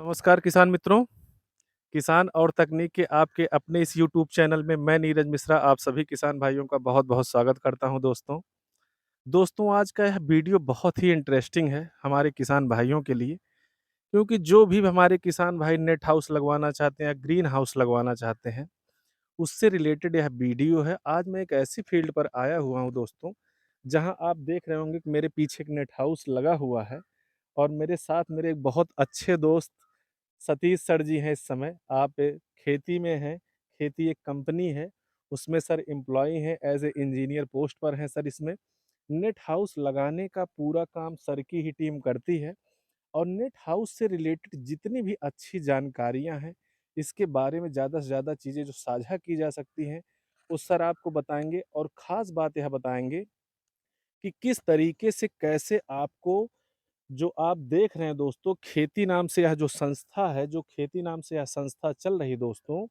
नमस्कार किसान मित्रों, किसान और तकनीक के आपके अपने इस यूट्यूब चैनल में मैं नीरज मिश्रा आप सभी किसान भाइयों का बहुत-बहुत स्वागत करता हूं दोस्तों। दोस्तों आज का यह वीडियो बहुत ही इंटरेस्टिंग है हमारे किसान भाइयों के लिए, क्योंकि जो भी हमारे किसान भाई नेट हाउस लगवाना चाहते हैं या ग्रीन हाउस लगवाना चाहते हैं, उससे रिलेटेड यह वीडियो है। आज मैं एक ऐसी फील्ड पर आया हुआ हूं दोस्तों, जहां आप देख रहे होंगे कि मेरे पीछे एक नेट हाउस लगा हुआ है और मेरे साथ मेरे एक बहुत अच्छे दोस्त सतीश सर जी हैं इस समय। आप खेती में हैं, खेती एक कंपनी है, उसमें सर एम्प्लॉयी हैं, एज़ ए इंजीनियर पोस्ट पर हैं सर इसमें। नेट हाउस लगाने का पूरा काम सर की ही टीम करती है और नेट हाउस से रिलेटेड जितनी भी अच्छी जानकारियाँ हैं, इसके बारे में ज़्यादा से ज़्यादा चीज़ें जो साझा की जा सकती हैं, वो सर आपको बताएँगे और ख़ास बात यह बताएँगे कि किस तरीके से कैसे आपको जो आप देख रहे हैं दोस्तों, खेती नाम से यह जो संस्था है, जो खेती नाम से यह संस्था चल रही दोस्तों,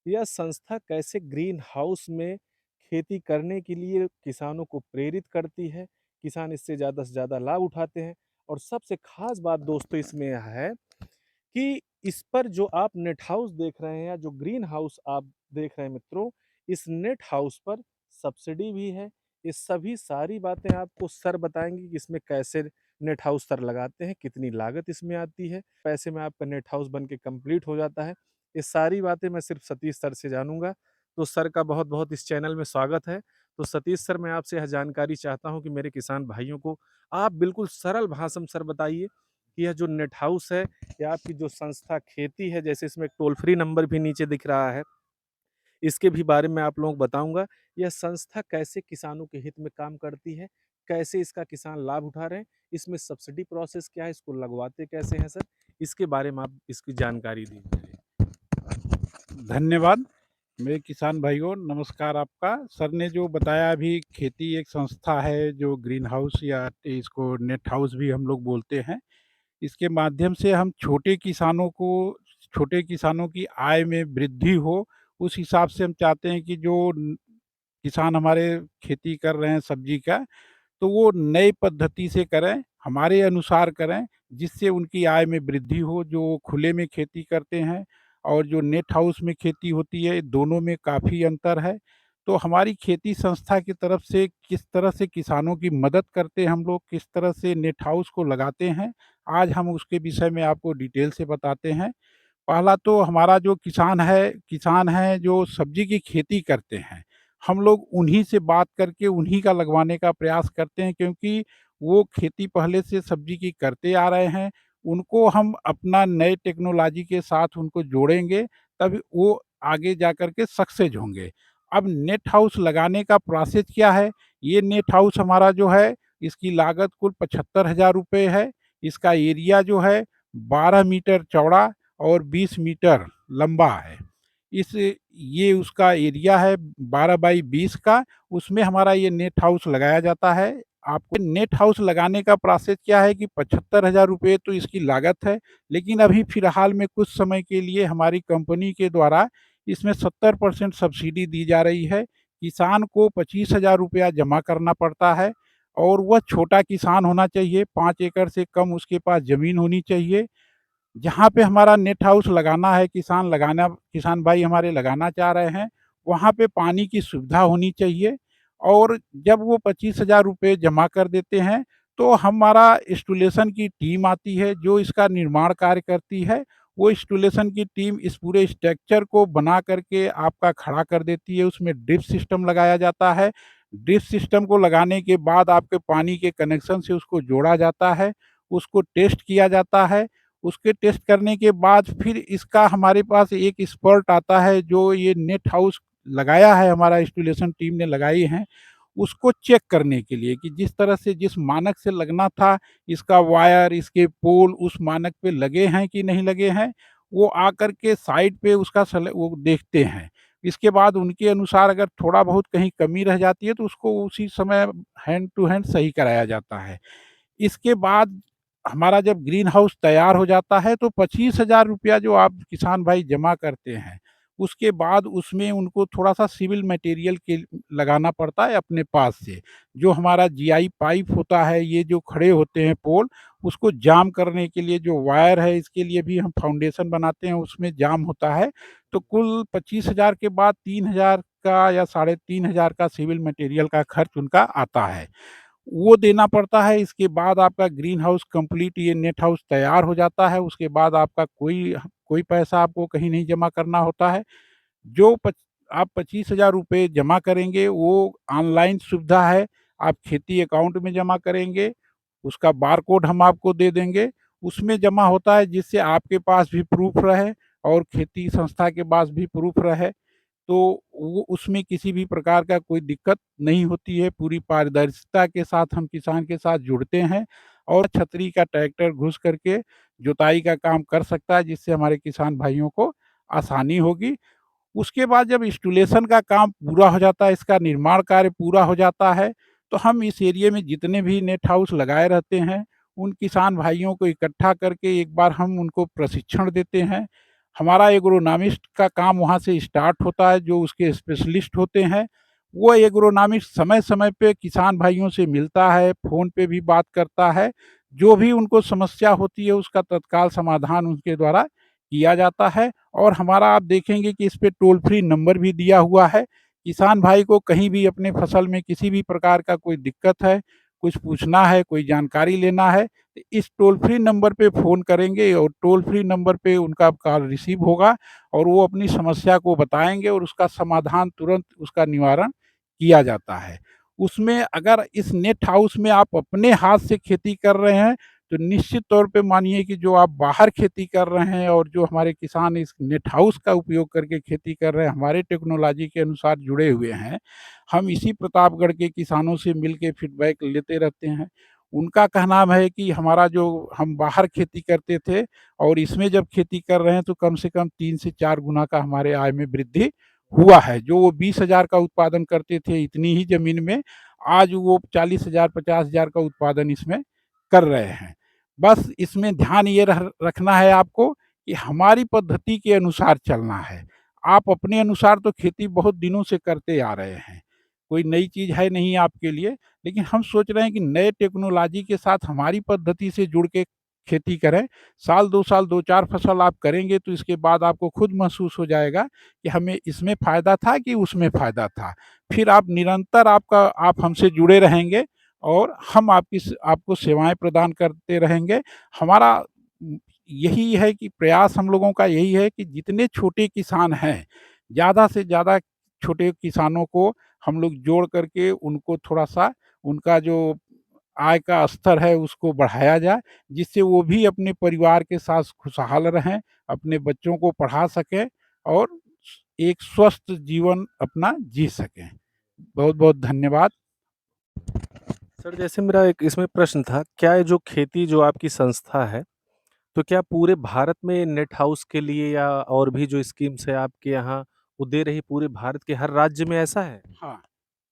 यह संस्था कैसे ग्रीन हाउस में खेती करने के लिए किसानों को प्रेरित करती है, किसान इससे ज़्यादा से ज़्यादा लाभ उठाते हैं और सबसे ख़ास बात दोस्तों इसमें यह है कि इस पर जो आप नेट हाउस देख रहे हैं या जो ग्रीन हाउस आप देख रहे हैं मित्रों, इस नेट हाउस पर सब्सिडी भी है। ये सभी सारी बातें आपको सर बताएँगे कि इसमें कैसे नेट हाउस सर लगाते हैं, कितनी लागत इसमें आती है, पैसे में आपका नेट हाउस बन के कंप्लीट हो जाता है। ये सारी बातें मैं सिर्फ़ सतीश सर से जानूँगा। तो सर का बहुत-बहुत इस चैनल में स्वागत है। तो सतीश सर मैं आपसे यह जानकारी चाहता हूँ कि मेरे किसान भाइयों को आप बिल्कुल सरल भाषा में सर बताइए कि यह जो नेट हाउस है या आपकी जो संस्था खेती है, जैसे इसमें टोल फ्री नंबर भी नीचे दिख रहा है, इसके भी बारे में आप लोगों को बताऊँगा। यह संस्था कैसे किसानों के हित में काम करती है, कैसे इसका किसान लाभ उठा रहे हैं, इसमें सब्सिडी प्रोसेस क्या है, इसको लगवाते कैसे हैं सर? इसके बारे में आप इसकी जानकारी दीजिए। धन्यवाद। मेरे किसान भाइयों, नमस्कार आपका। सर ने जो बताया अभी, खेती एक संस्था है जो ग्रीन हाउस या इसको नेट हाउस भी हम लोग बोलते हैं। इसके माध्यम से हम छोटे किसानों की आय में वृद्धि हो, उस हिसाब से हम चाहते हैं कि जो किसान हमारे खेती कर रहे हैं सब्जी का, तो वो नई पद्धति से करें, हमारे अनुसार करें, जिससे उनकी आय में वृद्धि हो। जो खुले में खेती करते हैं और जो नेट हाउस में खेती होती है, दोनों में काफ़ी अंतर है। तो हमारी खेती संस्था की तरफ से किस तरह से किसानों की मदद करते हैं हम लोग, किस तरह से नेट हाउस को लगाते हैं, आज हम उसके विषय में आपको डिटेल से बताते हैं। पहला तो हमारा जो किसान हैं जो सब्जी की खेती करते हैं, हम लोग उन्हीं से बात करके उन्हीं का लगवाने का प्रयास करते हैं, क्योंकि वो खेती पहले से सब्जी की करते आ रहे हैं। उनको हम अपना नए टेक्नोलॉजी के साथ उनको जोड़ेंगे, तब वो आगे जा कर के सक्सेस होंगे। अब नेट हाउस लगाने का प्रोसेस क्या है? ये नेट हाउस हमारा जो है, इसकी लागत कुल 75,000 रुपये है। इसका एरिया जो है 12 मीटर चौड़ा और 20 मीटर लंबा है। इस ये उसका एरिया है 12 बाई 20 का, उसमें हमारा ये नेट हाउस लगाया जाता है। आपको नेट हाउस लगाने का प्रोसेस क्या है कि 75,000 रुपये तो इसकी लागत है, लेकिन अभी फ़िलहाल में कुछ समय के लिए हमारी कंपनी के द्वारा इसमें 70% सब्सिडी दी जा रही है। किसान को 25,000 रुपया जमा करना पड़ता है और वह छोटा किसान होना चाहिए, 5 एकड़ से कम उसके पास ज़मीन होनी चाहिए। जहाँ पे हमारा नेट हाउस लगाना है, किसान भाई हमारे लगाना चाह रहे हैं, वहाँ पे पानी की सुविधा होनी चाहिए। और जब वो 25,000 रुपये जमा कर देते हैं, तो हमारा इंस्टॉलेशन की टीम आती है जो इसका निर्माण कार्य करती है। वो इंस्टॉलेशन की टीम इस पूरे स्ट्रक्चर को बना करके आपका खड़ा कर देती है। उसमें ड्रिप सिस्टम लगाया जाता है। ड्रिप सिस्टम को लगाने के बाद आपके पानी के कनेक्शन से उसको जोड़ा जाता है, उसको टेस्ट किया जाता है। उसके टेस्ट करने के बाद फिर इसका हमारे पास एक एक्सपर्ट आता है जो ये नेट हाउस लगाया है, हमारा इंस्टॉलेशन टीम ने लगाई है, उसको चेक करने के लिए कि जिस तरह से जिस मानक से लगना था, इसका वायर, इसके पोल उस मानक पे लगे हैं कि नहीं लगे हैं। वो आकर के साइट पे उसका वो देखते हैं। इसके बाद उनके अनुसार अगर थोड़ा बहुत कहीं कमी रह जाती है तो उसको उसी समय हैंड टू हैंड सही कराया जाता है। इसके बाद हमारा जब ग्रीन हाउस तैयार हो जाता है, तो 25,000 रुपया जो आप किसान भाई जमा करते हैं, उसके बाद उसमें उनको थोड़ा-सा सिविल मटेरियल के लगाना पड़ता है अपने पास से। जो हमारा जीआई पाइप होता है, ये जो खड़े होते हैं पोल, उसको जाम करने के लिए जो वायर है, इसके लिए भी हम फाउंडेशन बनाते हैं, उसमें जाम होता है। तो कुल 25,000 के बाद 3,000 का या साढ़े 3,000 का सिविल मटेरियल का खर्च उनका आता है। वो देना पड़ता है। इसके बाद आपका ग्रीन हाउस कंप्लीट, ये नेट हाउस तैयार हो जाता है। उसके बाद आपका कोई पैसा आपको कहीं नहीं जमा करना होता है। जो पच आप 25,000 रुपए जमा करेंगे, वो ऑनलाइन सुविधा है। आप खेती अकाउंट में जमा करेंगे, उसका बारकोड हम आपको दे देंगे। उसमें जमा होता है जिससे आपके पास भी प्रूफ़ रहे और खेती संस्था के पास भी प्रूफ़ रहे। तो वो उसमें किसी भी प्रकार का कोई दिक्कत नहीं होती है। पूरी पारदर्शिता के साथ हम किसान के साथ जुड़ते हैं और छतरी का ट्रैक्टर घुस करके जुताई का काम कर सकता है, जिससे हमारे किसान भाइयों को आसानी होगी। उसके बाद जब इंस्टॉलेशन का काम पूरा हो जाता है, इसका निर्माण कार्य पूरा हो जाता है, तो हम इस एरिये में जितने भी नेट हाउस लगाए रहते हैं, उन किसान भाइयों को इकट्ठा करके एक बार हम उनको प्रशिक्षण देते हैं। हमारा एग्रोनॉमिस्ट का काम वहाँ से स्टार्ट होता है, जो उसके स्पेशलिस्ट होते हैं। वो एग्रोनॉमिस्ट समय-समय पे किसान भाइयों से मिलता है, फ़ोन पे भी बात करता है। जो भी उनको समस्या होती है, उसका तत्काल समाधान उनके द्वारा किया जाता है। और हमारा आप देखेंगे कि इस पे टोल फ्री नंबर भी दिया हुआ है। किसान भाई को कहीं भी अपने फसल में किसी भी प्रकार का कोई दिक्कत है, कुछ पूछना है, कोई जानकारी लेना है, तो इस टोल फ्री नंबर पे फ़ोन करेंगे और टोल फ्री नंबर पे उनका कॉल रिसीव होगा और वो अपनी समस्या को बताएँगे और उसका समाधान तुरंत उसका निवारण किया जाता है। उसमें अगर इस नेट हाउस में आप अपने हाथ से खेती कर रहे हैं, तो निश्चित तौर पे मानिए कि जो आप बाहर खेती कर रहे हैं और जो हमारे किसान इस नेट हाउस का उपयोग करके खेती कर रहे हैं, हमारे टेक्नोलॉजी के अनुसार जुड़े हुए हैं। हम इसी प्रतापगढ़ के किसानों से मिल के फीडबैक लेते रहते हैं। उनका कहना है कि हमारा जो हम बाहर खेती करते थे और इसमें जब खेती कर रहे हैं, तो कम से कम 3 से 4 गुना का हमारे आय में वृद्धि हुआ है। जो वो 20,000 का उत्पादन करते थे इतनी ही ज़मीन में, आज वो 40,000 50,000 का उत्पादन इसमें कर रहे हैं। बस इसमें ध्यान ये रखना है आपको कि हमारी पद्धति के अनुसार चलना है। आप अपने अनुसार तो खेती बहुत दिनों से करते आ रहे हैं। कोई नई चीज़ है नहीं आपके लिए, लेकिन हम सोच रहे हैं कि नए टेक्नोलॉजी के साथ हमारी पद्धति से जुड़ के खेती करें। साल 2 साल 2-4 फसल आप करेंगे, तो इसके बाद आपको खुद महसूस हो जाएगा कि हमें इसमें फ़ायदा था कि उसमें फ़ायदा था। फिर आप निरंतर आप हमसे जुड़े रहेंगे और हम आपको सेवाएँ प्रदान करते रहेंगे। हमारा यही है कि प्रयास हम लोगों का यही है कि जितने छोटे किसान हैं, ज़्यादा से ज़्यादा छोटे किसानों को हम लोग जोड़ करके उनको थोड़ा-सा उनका जो आय का स्तर है उसको बढ़ाया जाए, जिससे वो भी अपने परिवार के साथ खुशहाल रहें, अपने बच्चों को पढ़ा सकें और एक स्वस्थ जीवन अपना जी सकें। बहुत-बहुत धन्यवाद। सर जैसे मेरा एक इसमें प्रश्न था, क्या ये जो खेती जो आपकी संस्था है, तो क्या पूरे भारत में नेट हाउस के लिए या और भी जो स्कीम्स है आपके यहाँ, वो दे रही पूरे भारत के हर राज्य में ऐसा है? हाँ।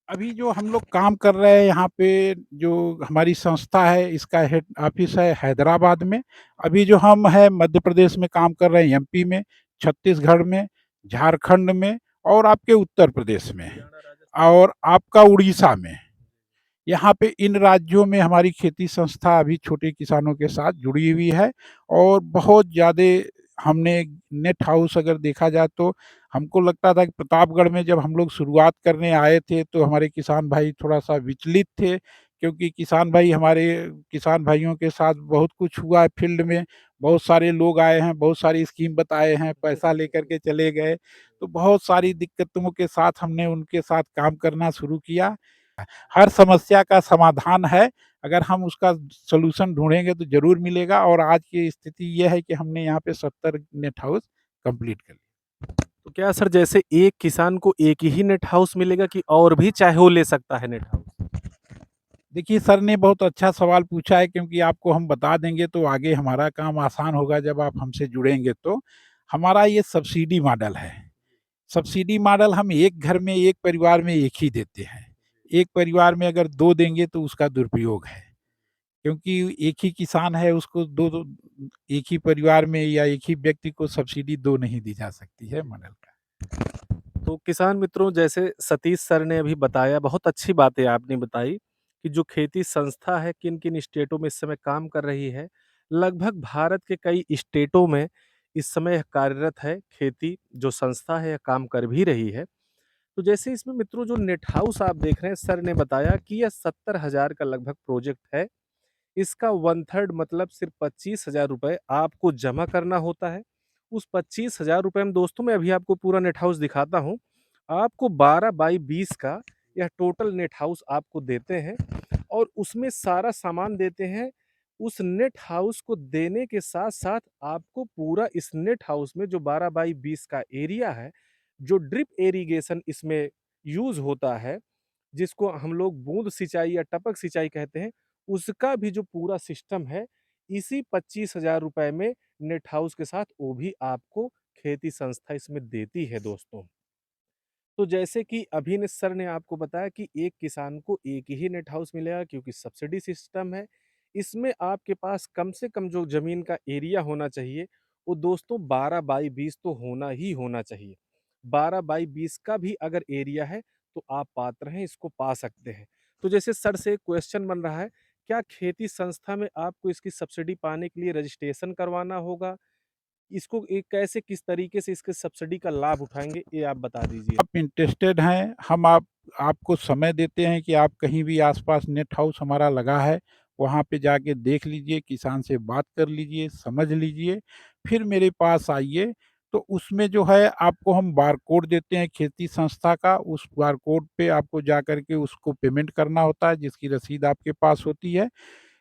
अभी जो हम लोग काम कर रहे हैं यहाँ पे, जो हमारी संस्था है, इसका हेड ऑफिस है हैदराबाद में। अभी जो हम हैं मध्य प्रदेश में काम कर रहे हैं, एमपी में, छत्तीसगढ़ में, झारखंड में और आपके उत्तर प्रदेश में हरियाणा, राजस्थान। और आपका उड़ीसा में। यहाँ पे इन राज्यों में हमारी खेती संस्था अभी छोटे किसानों के साथ जुड़ी हुई है और बहुत ज़्यादा हमने नेट हाउस अगर देखा जाए तो हमको लगता था कि प्रतापगढ़ में जब हम लोग शुरुआत करने आए थे, तो हमारे किसान भाई थोड़ा-सा विचलित थे, क्योंकि किसान भाइयों के साथ बहुत कुछ हुआ है फील्ड में। बहुत सारे लोग आए हैं, बहुत सारी स्कीम बताए हैं, पैसा लेकर के चले गए। तो बहुत सारी दिक्कतों के साथ हमने उनके साथ काम करना शुरू किया। हर समस्या का समाधान है, अगर हम उसका सॉल्यूशन ढूँढेंगे तो ज़रूर मिलेगा और आज की स्थिति ये है कि हमने यहाँ पे 70 नेट हाउस कंप्लीट कर लिया। तो क्या सर जैसे एक किसान को एक ही नेट हाउस मिलेगा कि और भी चाहे वो ले सकता है नेट हाउस? देखिए, सर ने बहुत अच्छा सवाल पूछा है, क्योंकि आपको हम बता देंगे तो आगे हमारा काम आसान होगा जब आप हमसे जुड़ेंगे तो। हमारा ये सब्सिडी मॉडल है। सब्सिडी मॉडल हम एक घर में, एक परिवार में एक ही देते हैं। एक परिवार में अगर 2 देंगे तो उसका दुरुपयोग है। क्योंकि एक ही किसान है, उसको 2-2 एक ही परिवार में या एक ही व्यक्ति को सब्सिडी 2 नहीं दी जा सकती है मॉडल का। तो किसान मित्रों जैसे सतीश सर ने अभी बताया बहुत अच्छी बातें आपने बताई कि जो खेती संस्था है किन-किन स्टेटों में इस समय काम कर रही है। लगभग भारत के कई स्टेटों में इस समय कार्यरत है खेती जो संस्था है काम कर भी रही है। तो जैसे इसमें मित्रों जो नेट हाउस आप देख रहे हैं सर ने बताया कि यह 70,000 का लगभग प्रोजेक्ट है। इसका 1/3 मतलब सिर्फ 25,000 रुपए आपको जमा करना होता है। उस 25,000 रुपए में दोस्तों मैं अभी आपको पूरा नेट हाउस दिखाता हूँ। आपको 12 बाई 20 का यह टोटल नेट हाउस आपको देते हैं और उसमें सारा सामान देते हैं। उस नेट हाउस को देने के साथ-साथ आपको पूरा इस नेट हाउस में जो 12 बाई 20 का एरिया है, जो ड्रिप इरिगेशन इसमें यूज़ होता है, जिसको हम लोग बूँद सिंचाई या टपक सिंचाई कहते हैं, उसका भी जो पूरा सिस्टम है, इसी 25,000 रुपए में नेट हाउस के साथ वो भी आपको खेती संस्था इसमें देती है दोस्तों। तो जैसे कि अभी ने सर ने आपको बताया कि एक किसान को एक ही नेट हाउस मिलेगा क्योंकि सब्सिडी सिस्टम है। इसमें आपके पास कम से कम जो ज़मीन का एरिया होना चाहिए, वो दोस्तों 12 बाई 20 तो होना ही होना चाहिए। 12 बाई 20 का भी अगर एरिया है, तो आप पात्र हैं, इसको पा सकते हैं। तो जैसे सर से एक क्वेश्चन बन रहा है, क्या खेती संस्था में आपको इसकी सब्सिडी पाने के लिए रजिस्ट्रेशन करवाना होगा? इसको कैसे किस तरीके से इसके सब्सिडी का लाभ उठाएँगे, ये आप बता दीजिए? आप इंटरेस्टेड हैं, हम आपको समय देते हैं कि आप कहीं भी आस-पास नेट हाउस हमारा लगा है, वहाँ पे जाके देख लीजिए, किसान से बात कर लीजिए, समझ लीजिए, फिर मेरे पास आइए। तो उसमें जो है आपको हम बारकोड देते हैं खेती संस्था का, उस बारकोड पे आपको जाकर के उसको पेमेंट करना होता है, जिसकी रसीद आपके पास होती है।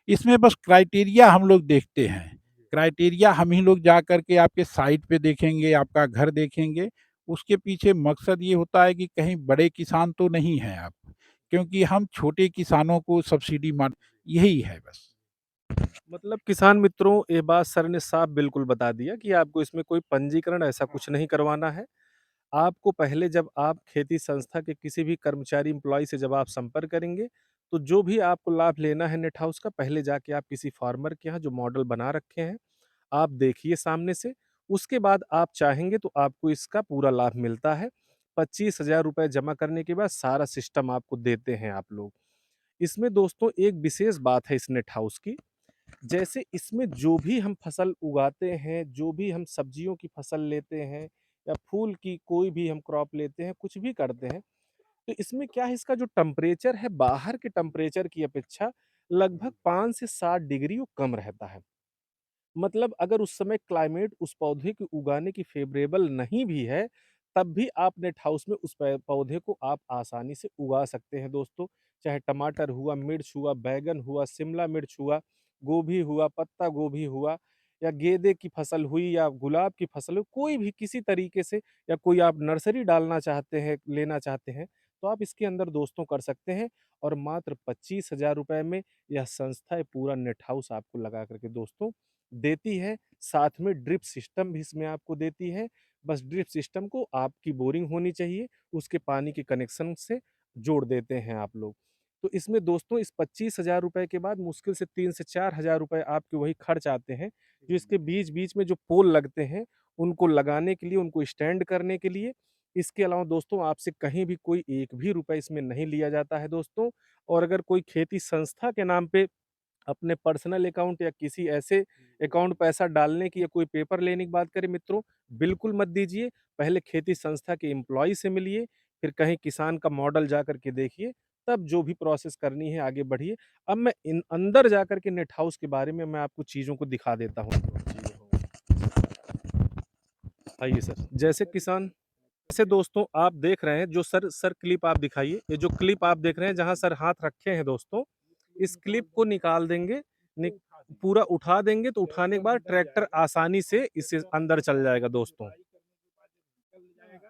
इसमें बस क्राइटेरिया हम लोग देखते हैं। क्राइटेरिया हम ही लोग जा कर के आपके साइट पे देखेंगे, आपका घर देखेंगे। उसके पीछे मकसद ये होता है कि कहीं बड़े किसान तो नहीं हैं आप, क्योंकि हम छोटे किसानों को सब्सिडी मान यही है बस। मतलब किसान मित्रों, ये बात सर ने साफ बिल्कुल बता दिया कि आपको इसमें कोई पंजीकरण ऐसा कुछ नहीं करवाना है। आपको पहले जब आप खेती संस्था के किसी भी कर्मचारी एम्प्लॉयी से जब आप संपर्क करेंगे, तो जो भी आपको लाभ लेना है नेट हाउस का, पहले जाके आप किसी फार्मर के यहाँ जो मॉडल बना रखे हैं, आप देखिए सामने से। उसके बाद आप चाहेंगे तो आपको इसका पूरा लाभ मिलता है। 25,000 रुपए जमा करने के बाद सारा सिस्टम आपको देते हैं आप लोग। इसमें दोस्तों एक विशेष बात है इस नेट हाउस की, जैसे इसमें जो भी हम फसल उगाते हैं, जो भी हम सब्जियों की फसल लेते हैं या फूल की कोई भी हम क्रॉप लेते हैं, कुछ भी करते हैं, तो इसमें क्या है इसका जो टेम्परेचर है बाहर के टेम्परेचर की अपेक्षा लगभग 5 से 7 डिग्री वो कम रहता है। मतलब अगर उस समय क्लाइमेट उस पौधे को उगाने की फेवरेबल नहीं भी है, तब भी आप नेट हाउस में उस पौधे को आप आसानी से उगा सकते हैं दोस्तों। चाहे टमाटर हुआ, मिर्च हुआ, बैंगन हुआ, शिमला मिर्च हुआ, गोभी हुआ, पत्ता गोभी हुआ या गेंदे की फसल हुई या गुलाब की फसल हुई, कोई भी किसी तरीके से या कोई आप नर्सरी डालना चाहते हैं, लेना चाहते हैं, तो आप इसके अंदर दोस्तों कर सकते हैं और मात्र 25,000 रुपए में यह संस्था ये पूरा नेट हाउस आपको लगा कर के दोस्तों देती है, साथ में ड्रिप सिस्टम भी इसमें आपको देती है। बस ड्रिप सिस्टम को आपकी बोरिंग होनी चाहिए, उसके पानी के कनेक्शन से जोड़ देते हैं आप लोग। तो इसमें दोस्तों इस 25,000 रुपए के बाद मुश्किल से 3 से 4,000 रुपए आपके वही खर्च आते हैं, जो इसके बीच-बीच में जो पोल लगते हैं, उनको लगाने के लिए, उनको स्टैंड करने के लिए। इसके अलावा दोस्तों आपसे कहीं भी कोई एक भी रुपए इसमें नहीं लिया जाता है दोस्तों और अगर कोई खेती संस्था के नाम पे अपने पर्सनल अकाउंट या किसी ऐसे अकाउंट पैसा डालने की या कोई पेपर लेने की बात करें मित्रों, बिल्कुल मत दीजिए। पहले खेती संस्था के एम्प्लॉयी से मिलिए, फिर कहीं किसान का मॉडल जा कर के देखिए, तब जो भी प्रोसेस करनी है आगे बढ़िए। अब मैं इन अंदर जा कर के नेट हाउस के बारे में मैं आपको चीज़ों को दिखा देता हूँ। आइए सर, जैसे दोस्तों आप देख रहे हैं जो सर क्लिप आप दिखाइए, ये जो क्लिप आप देख रहे हैं जहाँ सर हाथ रखे हैं दोस्तों, इस क्लिप को निकाल देंगे, नि पूरा उठा देंगे तो उठाने के बाद ट्रैक्टर आसानी से इससे अंदर चल जाएगा दोस्तों।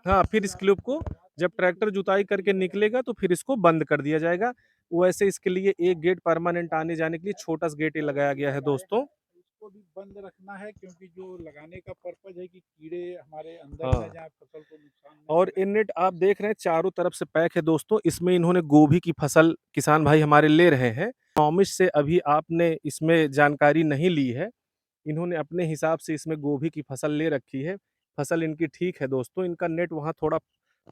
हाँ, फिर इस क्लिप को जब ट्रैक्टर जुताई करके निकलेगा तो फिर इसको बंद कर दिया जाएगा। वैसे इसके लिए एक गेट परमानेंट आने-जाने के लिए छोटा-सा गेट ही लगाया गया है दोस्तों। इसको भी बंद रखना है, क्योंकि जो लगाने का पर्पज़ है कि कीड़े हमारे अंदर ना हाँ। जाएँ, फसल को नुकसान ना और ये करें। नेट आप देख रहे हैं चारों तरफ से पैक है दोस्तों। इसमें इन्होंने गोभी की फसल किसान भाई हमारे ले रहे हैं। नॉमिश से अभी आपने इसमें जानकारी नहीं ली है। इन्होंने अपने हिसाब से इसमें गोभी की फसल ले रखी है। फसल इनकी ठीक है दोस्तों। इनका नेट वहाँ थोड़ा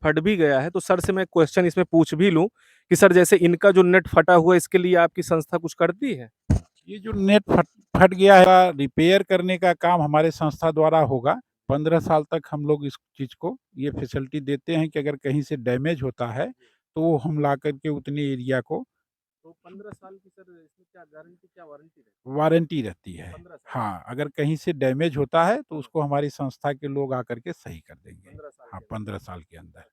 फट भी गया है, तो सर से मैं क्वेश्चन इसमें पूछ भी लूँ कि सर जैसे इनका जो नेट फटा हुआ है इसके लिए आपकी संस्था कुछ करती है? ये जो नेट फट फट गया है, रिपेयर करने का काम हमारे संस्था द्वारा होगा। 15 साल तक हम लोग इस चीज़ को ये फैसिलिटी देते हैं कि अगर कहीं से डैमेज होता है, तो वो हम ला कर के उतने एरिया को तो 15 साल की सर इसमें क्या गारंटी क्या वारंटी रहती वारंटी रहती है? है। 15 साल की। हाँ, अगर कहीं से डैमेज होता है, तो हुँ, उसको हमारी संस्था के लोग आकर के सही कर देंगे। 15 साल हाँ, के अंदर। 15 साल के अंदर, अच्छा,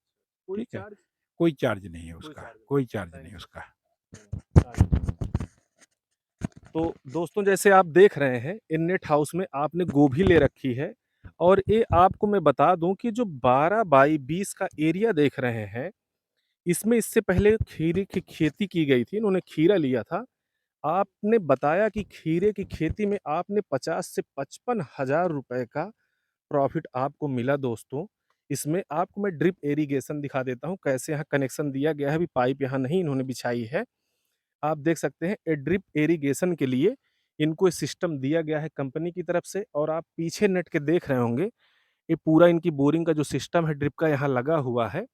कोई ठीक है? चार्ज? कोई चार्ज नहीं है कोई उसका, चार्ज नहीं। कोई चार्ज नहीं थैंक है यू। उसका। अच्छा। तो दोस्तों जैसे आप देख रहे हैं इन नेट हाउस में आपने गोभी ले रखी है और ये आपको मैं बता दूं कि जो 12 बाई 20 का एरिया देख रहे हैं इसमें इससे पहले खीरे की खेती की गई थी इन्होंने खीरा लिया था आपने बताया कि खीरे की खेती में आपने 50 से 55 हज़ार रुपए का प्रॉफिट आपको मिला दोस्तों इसमें आपको मैं ड्रिप इरिगेशन दिखा देता हूँ कैसे यहाँ कनेक्शन दिया गया है अभी पाइप यहाँ नहीं इन्होंने बिछाई है आप देख सकते हैं ए ड्रिप इरिगेशन के लिए इनको ये सिस्टम दिया गया है कंपनी की तरफ से और आप पीछे नेट के देख रहे होंगे ये पूरा इनकी बोरिंग का जो सिस्टम है ड्रिप का यहाँ लगा हुआ है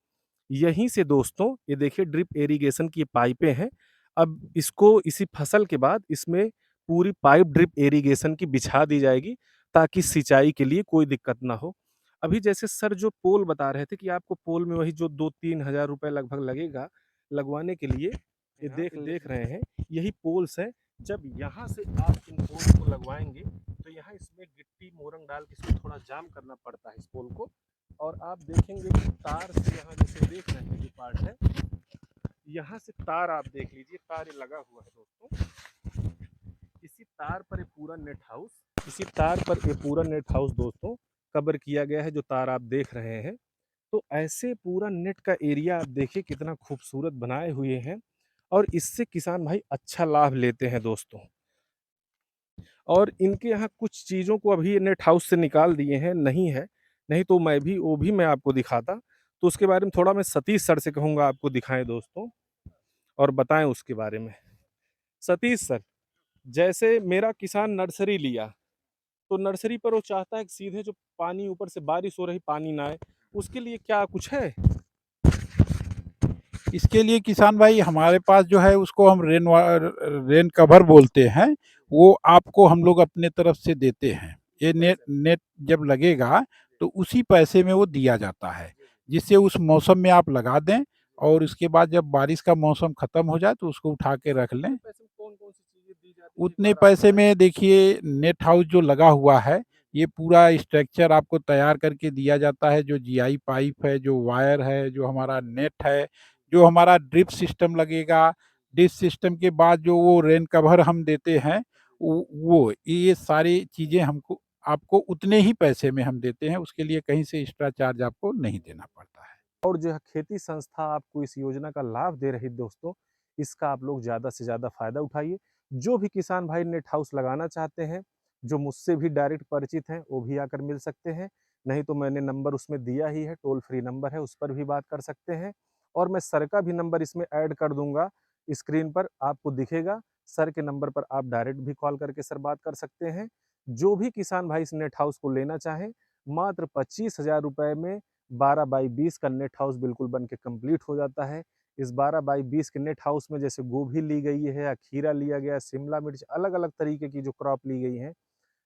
यहीं से दोस्तों ये देखिए ड्रिप इरिगेशन की पाइपें हैं अब इसको इसी फसल के बाद इसमें पूरी पाइप ड्रिप इरिगेशन की बिछा दी जाएगी ताकि सिंचाई के लिए कोई दिक्कत ना हो अभी जैसे सर जो पोल बता रहे थे कि आपको पोल में वही जो 2-3 हज़ार रुपए लगभग लगेगा लगवाने के लिए ये देख देख रहे हैं यही पोल्स हैं जब यहाँ से आप इन पोल्स को लगवाएंगे तो यहाँ इसमें गिट्टी मोरंग डाल के इसको थोड़ा जाम करना पड़ता है इस पोल को और आप देखेंगे कि तार से यहाँ जैसे देख रहे हैं जो पार्ट है यहाँ से तार आप देख लीजिए तार ये लगा हुआ है दोस्तों इसी तार पर ये पूरा नेट हाउस इसी तार पर ये पूरा नेट हाउस दोस्तों कवर किया गया है जो तार आप देख रहे हैं तो ऐसे पूरा नेट का एरिया आप देखिए कितना खूबसूरत बनाए हुए हैं और इससे किसान भाई अच्छा लाभ लेते हैं दोस्तों और इनके यहाँ कुछ चीज़ों को अभी नेट हाउस से निकाल दिए हैं नहीं है नहीं तो मैं भी वो भी मैं आपको दिखाता तो उसके बारे में थोड़ा मैं सतीश सर से कहूँगा आपको दिखाएं दोस्तों और बताएं उसके बारे में सतीश सर जैसे मेरा किसान नर्सरी लिया तो नर्सरी पर वो चाहता है कि सीधे जो पानी ऊपर से बारिश हो रही पानी ना आए उसके लिए क्या कुछ है इसके लिए किसान भाई हमारे पास जो है उसको हम रेन कवर बोलते हैं, वो आपको हम लोग अपने तरफ से देते हैं। ये नेट नेट जब लगेगा, तो उसी पैसे में वो दिया जाता है, जिससे उस मौसम में आप लगा दें और उसके बाद जब बारिश का मौसम खत्म हो जाए, तो उसको उठा के रख लें। पैसे में कौन कौन सी चीजें दी जाती है एक उतने बार आप पैसे बताएं में देखिए नेट हाउस जो लगा हुआ है, ये पूरा स्ट्रक्चर आपको तैयार करके दिया जाता है, जो जीआई पाइप है, जो वायर है, जो हमारा नेट है, जो हमारा ड्रिप सिस्टम लगेगा, ड्रिप सिस्टम के बाद जो वो रेन कवर हम देते हैं, वो ये सारी चीज़ें हमको आपको उतने ही पैसे में हम देते हैं, उसके लिए कहीं से एक्स्ट्रा चार्ज आपको नहीं देना पड़ता है। और जो है खेती संस्था आपको इस योजना का लाभ दे रही दोस्तों, इसका आप लोग ज़्यादा से ज़्यादा फ़ायदा उठाइए। जो भी किसान भाई नेट हाउस लगाना चाहते हैं, जो मुझसे भी डायरेक्ट परिचित हैं, वो भी आकर मिल सकते हैं। नहीं तो मैंने नंबर उसमें दिया ही है, टोल फ्री नंबर है, उस पर भी बात कर सकते हैं। और मैं सर का भी नंबर इसमें ऐड कर दूँगा, स्क्रीन पर आपको दिखेगा। सर के नंबर पर आप डायरेक्ट भी कॉल करके सर बात कर सकते हैं। जो भी किसान भाई इस नेट हाउस को लेना चाहें, मात्र 25,000 रुपए में 12 बाई 20 का नेट हाउस बिल्कुल बन के कंप्लीट हो जाता है। इस 12 बाई 20 के नेट हाउस में जैसे गोभी ली गई है या खीरा लिया गया, शिमला मिर्च, अलग-अलग तरीके की जो क्रॉप ली गई हैं,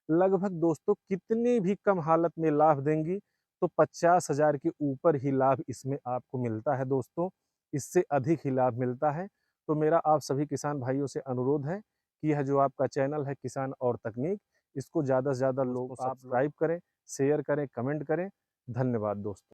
लगभग दोस्तों कितनी भी कम हालत में लाभ देंगी, तो 50,000 के ऊपर ही लाभ इसमें आपको मिलता है दोस्तों, इससे अधिक ही लाभ मिलता है। तो मेरा आप सभी किसान भाइयों से अनुरोध है कि यह जो आपका चैनल है किसान और तकनीक, इसको ज़्यादा से ज़्यादा लोग सब्सक्राइब करें, शेयर करें, कमेंट करें। धन्यवाद दोस्तों।